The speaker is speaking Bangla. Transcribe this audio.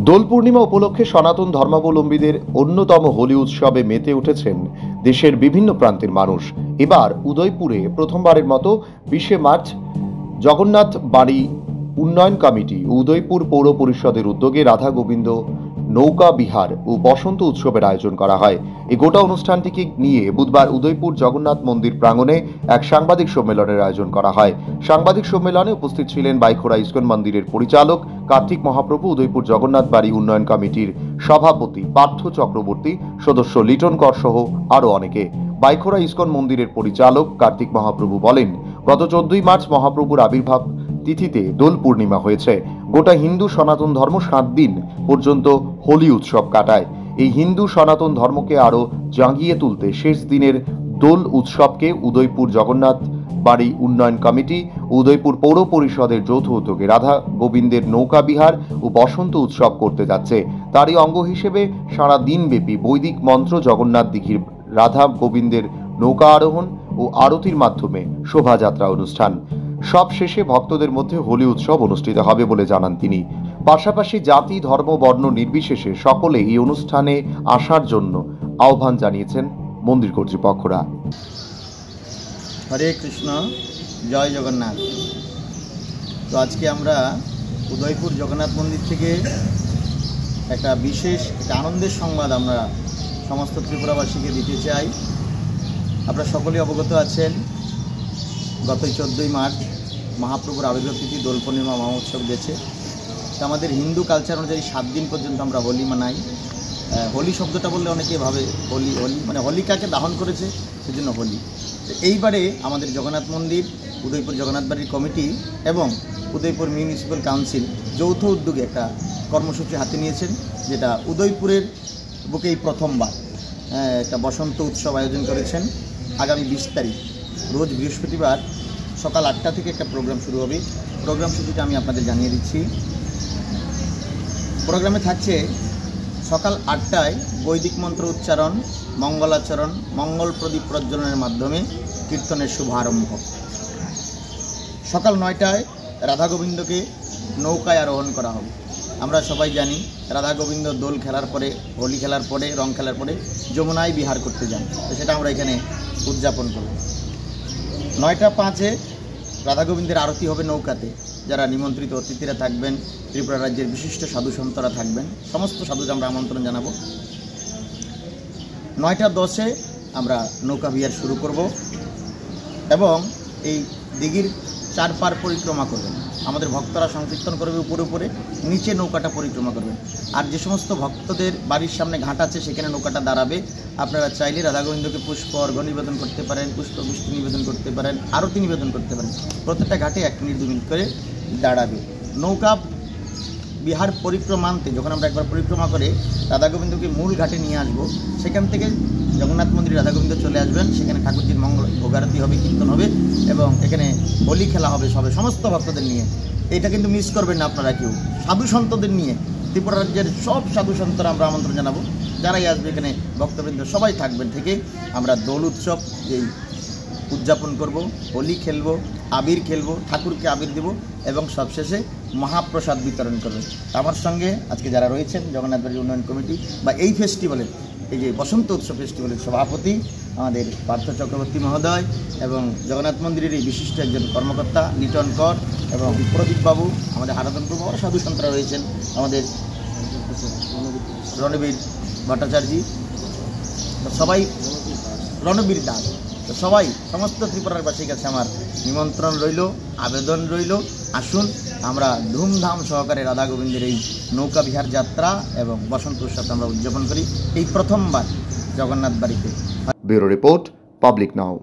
দোল পূর্ণিমা উপলক্ষে সনাতন ধর্মাবলম্বীদের অন্যতম হোলি উৎসবে মেতে উঠেছেন দেশের বিভিন্ন প্রান্তের মানুষ। এবার উদয়পুরে প্রথমবারের মতো 20শে মার্চ জগন্নাথ বাড়ি উন্নয়ন কমিটি উদয়পুর পৌর পরিষদের উদ্যোগে রাধা গোবিন্দ নৌকা বিহার ও বসন্ত উৎসবের আয়োজন করা হয়। এই গোটা অনুষ্ঠানটিকে নিয়ে বুধবার উদয়পুর জগন্নাথ মন্দির প্রাঙ্গণে এক সাংবাদিক সম্মেলনের আয়োজন করা হয়। সাংবাদিক সম্মেলনে উপস্থিত ছিলেন বাইখোড়া ইস্কন মন্দিরের পরিচালক কার্তিক মহাপ্রভু, উদয়পুর জগন্নাথ বাড়ি উন্নয়ন কমিটির সভাপতি পার্থ চক্রবর্তী, সদস্য লিটন কর সহ আরও অনেকে। বাইখোড়া ইস্কন মন্দিরের পরিচালক কার্তিক মহাপ্রভু বলেন, গত 14ই মার্চ মহাপ্রভুর আবির্ভাব তিথিতে দোল পূর্ণিমা হয়েছে। গোটা হিন্দু সনাতন ধর্ম 7 দিন পর্যন্ত হোলি উৎসব কাটায়। এই হিন্দু সনাতন ধর্মকে আরও জাগিয়ে তুলতে শেষ দিনের দোল উৎসবকে উদয়পুর জগন্নাথ বাড়ি উন্নয়ন কমিটি উদয়পুর পৌর পরিষদের যৌথ উদ্যোগে রাধা গোবিন্দের নৌকা বিহার ও বসন্ত উৎসব করতে যাচ্ছে। তারই অঙ্গ হিসেবে সারা দিনব্যাপী বৈদিক মন্ত্র জগন্নাথ দিঘির রাধা গোবিন্দের নৌকা আরোহণ ও আরতির মাধ্যমে শোভাযাত্রা অনুষ্ঠান। সব শেষে ভক্তদের মধ্যে হোলি উৎসব অনুষ্ঠিত হবে বলে জানান তিনি। পাশাপাশি জাতি, ধর্ম, বর্ণ নির্বিশেষে সকলে এই অনুষ্ঠানে আসার জন্য আহ্বান জানিয়েছেন মন্দির কর্তৃপক্ষরা। হরে কৃষ্ণ, জয় জগন্নাথ। তো আজকে আমরা উদয়পুর জগন্নাথ মন্দির থেকে একটা বিশেষ আনন্দের সংবাদ আমরা সমস্ত ত্রিপুরাবাসীকে দিতে চাই। আপনারা সকলেই অবগত আছেন, গত 14ই মার্চ মহাপ্রভুর আবির্ভাব তিথি দোল পূর্ণিমা মহোৎসব গেছে। তো আমাদের হিন্দু কালচার অনুযায়ী 7 দিন পর্যন্ত আমরা হোলি মানাই। হোলি শব্দটা বললে অনেকে ভাবে হোলি মানে হোলিকাকে দাহন করেছে, সেজন্য হোলি। এইবারে আমাদের জগন্নাথ মন্দির, উদয়পুর জগন্নাথ বাড়ির কমিটি এবং উদয়পুর মিউনিসিপ্যাল কাউন্সিল যৌথ উদ্যোগে একটা কর্মসূচি হাতে নিয়েছেন, যেটা উদয়পুরের বুকেই প্রথমবার একটা বসন্ত উৎসব আয়োজন করেছেন। আগামী 20 তারিখ রোজ বৃহস্পতিবার সকাল 8টা থেকে একটা প্রোগ্রাম শুরু হবে। প্রোগ্রাম সূচিটা আমি আপনাদের জানিয়ে দিচ্ছি। প্রোগ্রামে থাকছে সকাল 8টায় বৈদিক মন্ত্র উচ্চারণ, মঙ্গলাচরণ, মঙ্গল প্রদীপ প্রজ্বলনের মাধ্যমে কীর্তনের শুভারম্ভ। সকাল 9টায় রাধা গোবিন্দকে নৌকায় আরোহণ করা হবে। আমরা সবাই জানি রাধা গোবিন্দ দোল খেলার পরে, হোলি খেলার পরে, রং খেলার পরে যমুনায় বিহার করতে যান। তো সেটা আমরা এখানে উদযাপন করব। 9টা 5-এ রাধা গোবিন্দের আরতি হবে নৌকাতে। যারা নিমন্ত্রিত অতিথিরা থাকবেন, ত্রিপুরা রাজ্যের বিশিষ্ট সাধু সন্তরা থাকবেন, সমস্ত সাধুকে আমরা আমন্ত্রণ জানাবো। 9টা 10-এ আমরা নৌকা বিহার শুরু করব এবং এই দিঘির 4 পার পরিক্রমা করবেন। আমাদের ভক্তরা সংকীর্তন করবে উপরে উপরে, নিচে নৌকাটা পরিক্রমা করবেন। আর যে সমস্ত ভক্তদের বাড়ির সামনে ঘাট আছে সেখানে নৌকাটা দাঁড়াবে। আপনারা চাইলে রাধা গোবিন্দকে পুষ্প অর্ঘ্য নিবেদন করতে পারেন, পুষ্প মিষ্টি নিবেদন করতে পারেন, আরতি নিবেদন করতে পারেন। প্রত্যেকটা ঘাটে 1 মিনিট 2 মিনিট করে দাঁড়াবে। নৌকা বিহার পরিক্রমান্তে যখন আমরা একবার পরিক্রমা করে রাধা গোবিন্দকে মূল ঘাটে নিয়ে আসবো, সেখান থেকে জগন্নাথ মন্দিরে রাধা গোবিন্দ চলে আসবেন। সেখানে ঠাকুরজির মঙ্গল ভোগারতি হবে, কীর্তন হবে এবং এখানে হোলি খেলা হবে সমস্ত ভক্তদের নিয়ে। এটা কিন্তু মিস করবেন না আপনারা কেউ। সাধু সন্তদের নিয়ে ত্রিপুরা রাজ্যের সব সাধু সন্তরা আমরা আমন্ত্রণ জানাবো। যারাই আসবে এখানে ভক্তবৃন্দ সবাই থাকবেন। থেকে আমরা দোল উৎসব এই উদযাপন করব, হোলি খেলবো, আবির খেলবো, ঠাকুরকে আবির দেব এবং সবশেষে মহাপ্রসাদ বিতরণ করবে। আমার সঙ্গে আজকে যারা রয়েছেন জগন্নাথ বাড়ি উন্নয়ন কমিটি বা এই ফেস্টিভ্যালের, এই যে বসন্ত উৎসব ফেস্টিভ্যালের সভাপতি আমাদের পার্থ চক্রবর্তী মহোদয় এবং জগন্নাথ মন্দিরের এই বিশিষ্ট একজন কর্মকর্তা লিটন কর এবং প্রদীপ বাবু, আমাদের আরাধন প্রভু, আরও সাধু সন্তরা রয়েছেন, আমাদের রণবীর ভট্টাচার্য, সবাই রণবীর দাস। তো সবাই সমস্ত ত্রিপুরাবাসীর কাছে আমার নিমন্ত্রণ রইল, আবেদন রইল, আসুন আমরা ধুমধাম সহকারে রাধা গোবিন্দের এই নৌকা বিহার যাত্রা এবং বসন্ত উৎসব আমরা উদযাপন করি এই প্রথমবার জগন্নাথ বাড়িতে। ব্যুরো রিপোর্ট, পাবলিক নাও।